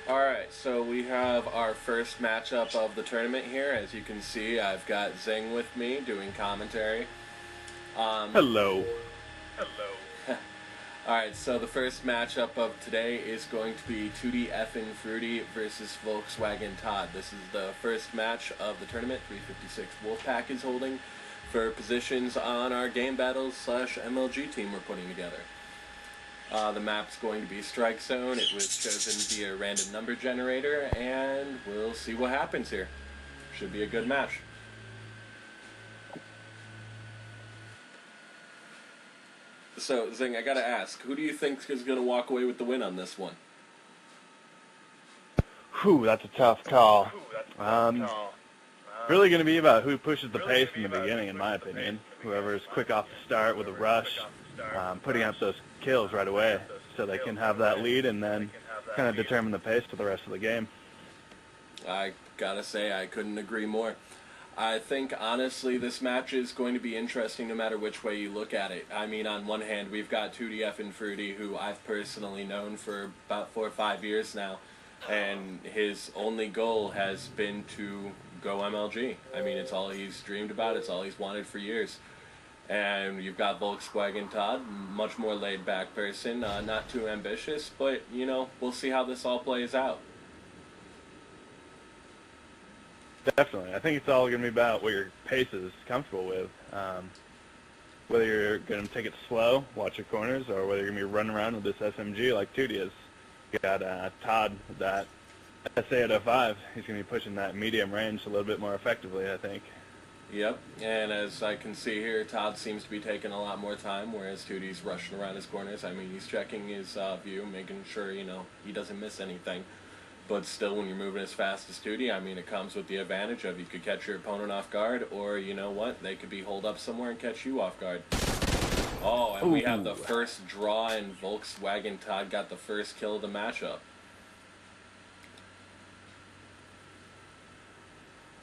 Alright, so we have our first matchup of the tournament here. As you can see, I've got Zing with me doing commentary. Hello. Alright, so the first matchup of today is going to be TootieFnFruity versus Volkswagen Todd. This is the first match of the tournament. 356 Wolfpack is holding for positions on our Game Battles / MLG team we're putting together. The map's going to be Strike Zone. It was chosen via random number generator, and we'll see what happens here. Should be a good match. So, Zing, I gotta ask, who do you think is gonna walk away with the win on this one? Whew, that's a tough call. Really going to be about who pushes the pace in the beginning, in my opinion. Whoever's quick off the start with a rush, putting up those kills right away so they can have that lead and then kind of determine the pace for the rest of the game. I gotta say, I couldn't agree more. I think, honestly, this match is going to be interesting no matter which way you look at it. I mean, on one hand, we've got TootieFnFruity, who I've personally known for about 4 or 5 years now, and his only goal has been to go MLG. I mean, it's all he's dreamed about, it's all he's wanted for years. And you've got Volkswagen Todd, much more laid-back person, not too ambitious, but, you know, we'll see how this all plays out. Definitely. I think it's all going to be about what your pace is comfortable with. Whether you're going to take it slow, watch your corners, or whether you're going to be running around with this SMG like Tootie is. You got Todd with that SA805. He's going to be pushing that medium range a little bit more effectively, I think. Yep, and as I can see here, Todd seems to be taking a lot more time, whereas Tootie's rushing around his corners. I mean, he's checking his view, making sure, you know, he doesn't miss anything. But still, when you're moving as fast as Tootie, I mean, it comes with the advantage of you could catch your opponent off guard, or, you know what, they could be holed up somewhere and catch you off guard. Oh, and we have the first draw, and Volkswagen Todd got the first kill of the matchup.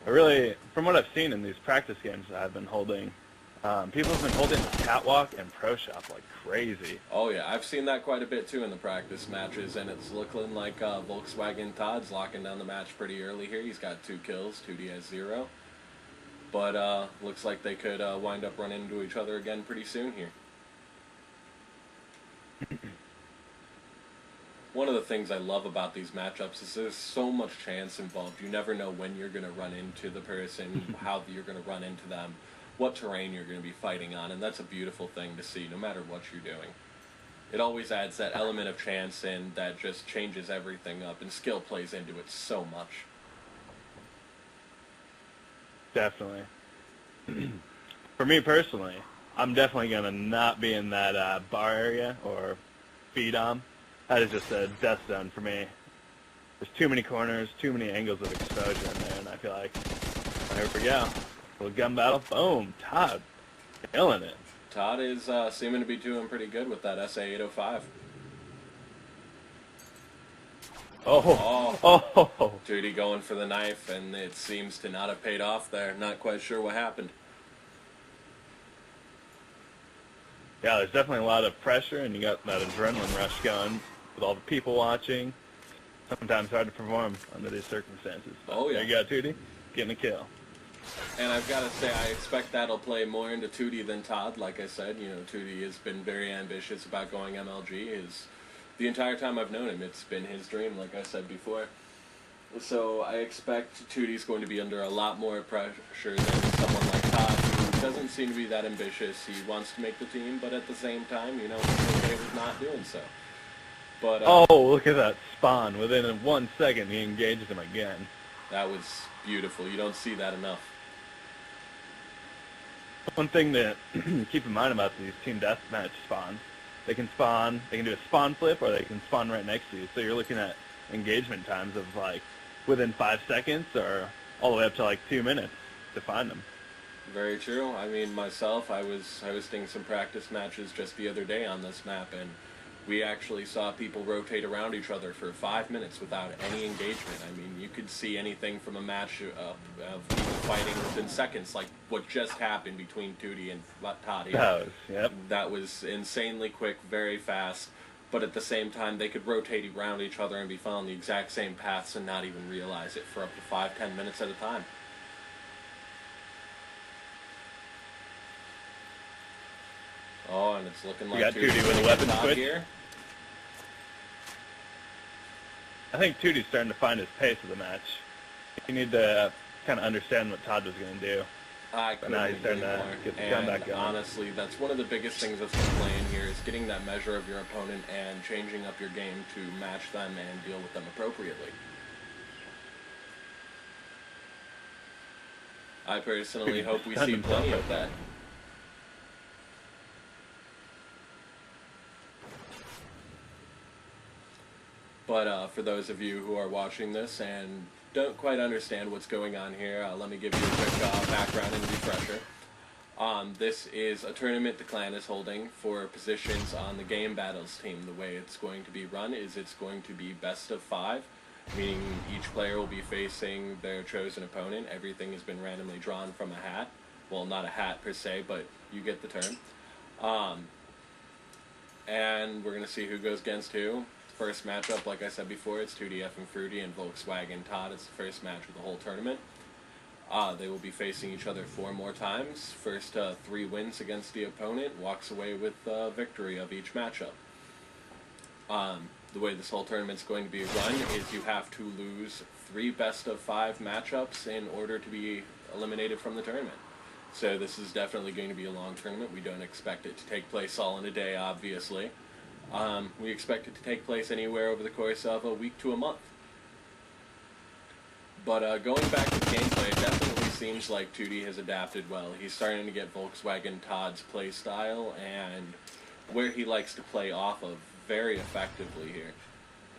Really, from what I've seen in these practice games that I've been holding, people have been holding the catwalk and pro shop like crazy. Oh yeah, I've seen that quite a bit too in the practice matches, and it's looking like Volkswagen Todd's locking down the match pretty early here. He's got 2 kills, Tootie has 0. But looks like they could wind up running into each other again pretty soon here. One of the things I love about these matchups is there's so much chance involved. You never know when you're going to run into the person, how you're going to run into them, what terrain you're going to be fighting on, and that's a beautiful thing to see no matter what you're doing. It always adds that element of chance, and that just changes everything up, and skill plays into it so much. Definitely. For me personally, I'm definitely going to not be in that bar area or feed-on. That is just a death zone for me. There's too many corners, too many angles of exposure in there, and I feel like, there we go. A little gun battle, boom, Todd, killing it. Todd is seeming to be doing pretty good with that SA805. Oh. Tootie going for the knife, and it seems to not have paid off there. Not quite sure what happened. Yeah, there's definitely a lot of pressure, and you got that adrenaline rush going with all the people watching. Sometimes hard to perform under these circumstances. But oh, yeah. There you go, Tootie, getting a kill. And I've got to say, I expect that'll play more into Tootie than Todd. Like I said, you know, Tootie has been very ambitious about going MLG. The entire time I've known him, it's been his dream, like I said before. So I expect Tootie's going to be under a lot more pressure than someone like Todd, who doesn't seem to be that ambitious. He wants to make the team, but at the same time, you know, he's okay with not doing so. But oh, look at that spawn. Within 1 second, he engages him again. That was beautiful. You don't see that enough. One thing to keep in mind about these team deathmatch spawns, they can do a spawn flip, or they can spawn right next to you. So you're looking at engagement times of like within 5 seconds, or all the way up to like 2 minutes to find them. Very true. I mean, myself, I was hosting some practice matches just the other day on this map, and we actually saw people rotate around each other for 5 minutes without any engagement. I mean, you could see anything from a match of people fighting within seconds, like what just happened between Tootie and Todd here. Yep. That was insanely quick, very fast. but at the same time they could rotate around each other and be following the exact same paths and not even realize it for up to 5-10 minutes at a time. Oh, and it's looking like we got Tootie with a weapon switch here. I think Tootie's starting to find his pace of the match. You need to kind of understand what Todd was going to do. I couldn't agree more. Get the And comeback going. honestly, that's one of the biggest things that's been playing here is getting that measure of your opponent and changing up your game to match them and deal with them appropriately. I personally hope we see plenty of that. But for those of you who are watching this and don't quite understand what's going on here, let me give you a quick background and refresher. This is a tournament the clan is holding for positions on the Game Battles team. The way it's going to be run is it's going to be best of 5, meaning each player will be facing their chosen opponent. Everything has been randomly drawn from a hat. Well, not a hat per se, but you get the term. And we're going to see who goes against who. First matchup, like I said before, it's TootieFnFruity And Volkswagon Todd. It's the first match of the whole tournament. They will be facing each other 4 more times. First 3 wins against the opponent walks away with victory of each matchup. The way this whole tournament's going to be run is you have to lose 3 best of 5 matchups in order to be eliminated from the tournament. So this is definitely going to be a long tournament. We don't expect it to take place all in a day, obviously. We expect it to take place anywhere over the course of a week to a month. But going back to the gameplay, it definitely seems like Tootie has adapted well. He's starting to get Volkswagen Todd's play style and where he likes to play off of very effectively here.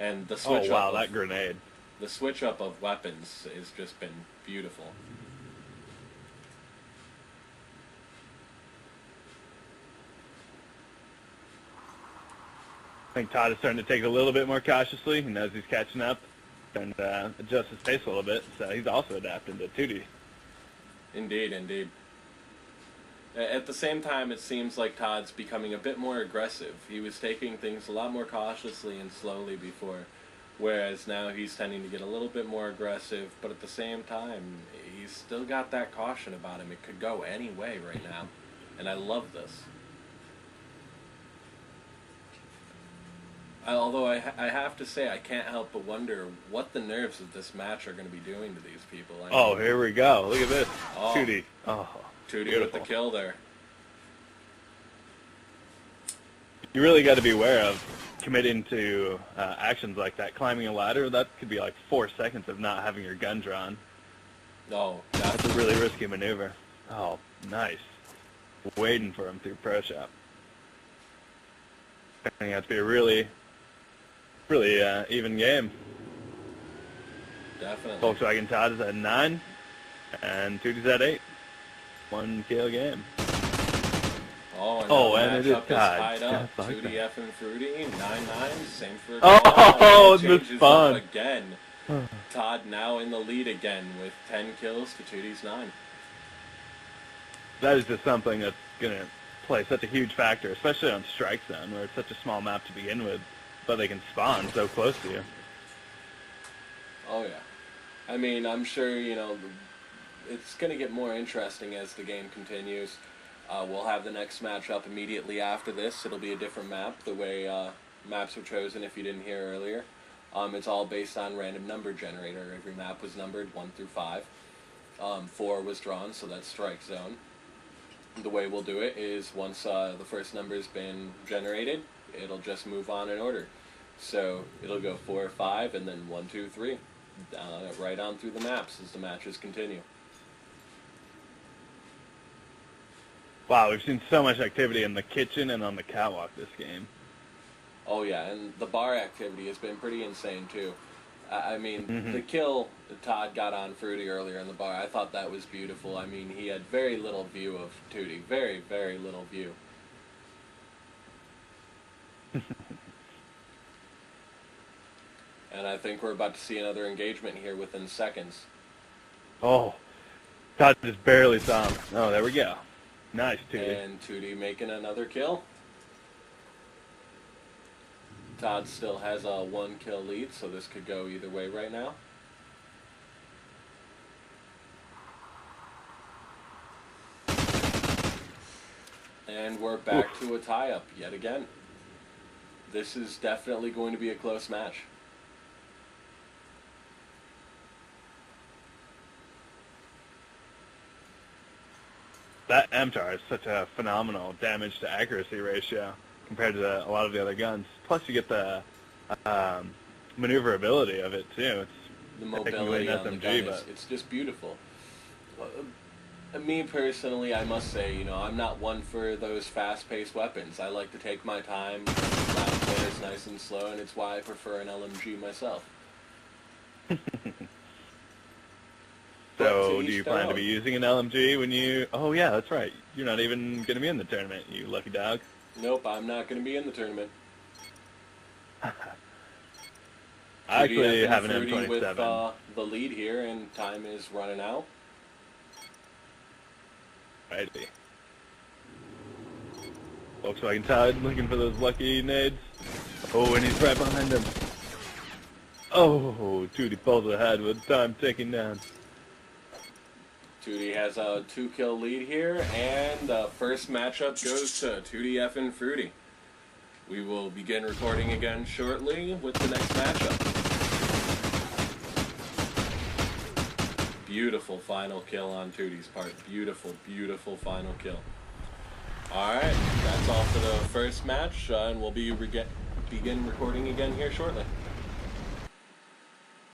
And the switch up that grenade. The switch up of weapons has just been beautiful. I think Todd is starting to take it a little bit more cautiously. He knows he's catching up and adjust his pace a little bit. So he's also adapting to Tootie. Indeed, indeed. At the same time, it seems like Todd's becoming a bit more aggressive. He was taking things a lot more cautiously and slowly before, whereas now he's tending to get a little bit more aggressive, but at the same time, he's still got that caution about him. It could go any way right now, and I love this. Although I have to say, I can't help but wonder what the nerves of this match are going to be doing to these people. I mean, here we go. Look at this. Oh, Tootie. Oh, Tootie beautiful. with the kill there. You really got to be aware of committing to actions like that. Climbing a ladder, that could be like 4 seconds of not having your gun drawn. Oh, that's a really risky maneuver. Oh, nice. Waiting for him through Pro Shop. I think that's be a really even game. Definitely. Volkswagen Todd is at 9, and Tootie's at 8. 1 kill game. And it is tied tied. up. TootieFnFruity 9-9. Same for this fun again. Todd now in the lead again with 10 kills to Tootie's 9. That is just something that's gonna play such a huge factor, especially on Strike Zone, where it's such a small map to begin with, but they can spawn so close to you. Oh yeah. I mean, I'm sure, it's going to get more interesting as the game continues. We'll have the next match up immediately after this. It'll be a different map, the way maps were chosen if you didn't hear earlier. It's all based on random number generator. Every map was numbered 1 through 5. 4 was drawn, so that's Strike Zone. The way we'll do it is once the first number's been generated, it'll just move on in order. So it'll go 4 or 5, and then 1, 2, 3, right on through the maps as the matches continue. Wow, we've seen so much activity in the kitchen and on the catwalk this game. Oh yeah, and the bar activity has been pretty insane too. I mean, the kill that Todd got on Fruity earlier in the bar, I thought that was beautiful. I mean, he had very little view of Tootie. Very, very little view. And I think we're about to see another engagement here within seconds. Oh, Todd just barely saw him. Oh, there we go. Nice, Tootie. And Tootie making another kill. Todd still has a 1-kill lead, so this could go either way right now. And we're back to a tie-up yet again. This is definitely going to be a close match. That MTAR is such a phenomenal damage to accuracy ratio compared to a lot of the other guns. Plus, you get the maneuverability of it too. It's the mobility on the gun but it's just beautiful. Me personally, I must say, you know, I'm not one for those fast-paced weapons. I like to take my time, round players nice and slow, and it's why I prefer an LMG myself. So, do you plan to be using an LMG when you... Oh, yeah, that's right. You're not even going to be in the tournament, you lucky dog. Nope, I'm not going to be in the tournament. I actually have an M27 M27. With the lead here, and time is running out. Righty. Volkswagen Todd looking for those lucky nades. Oh, and he's right behind him. Oh, Tootie pulls ahead with time ticking down. Tootie has a 2-kill lead here, and the first matchup goes to TootieFnFruity. We will begin recording again shortly with the next matchup. Beautiful final kill on Tootie's part. Beautiful, beautiful final kill. Alright, that's all for the first match, and we'll begin recording again here shortly.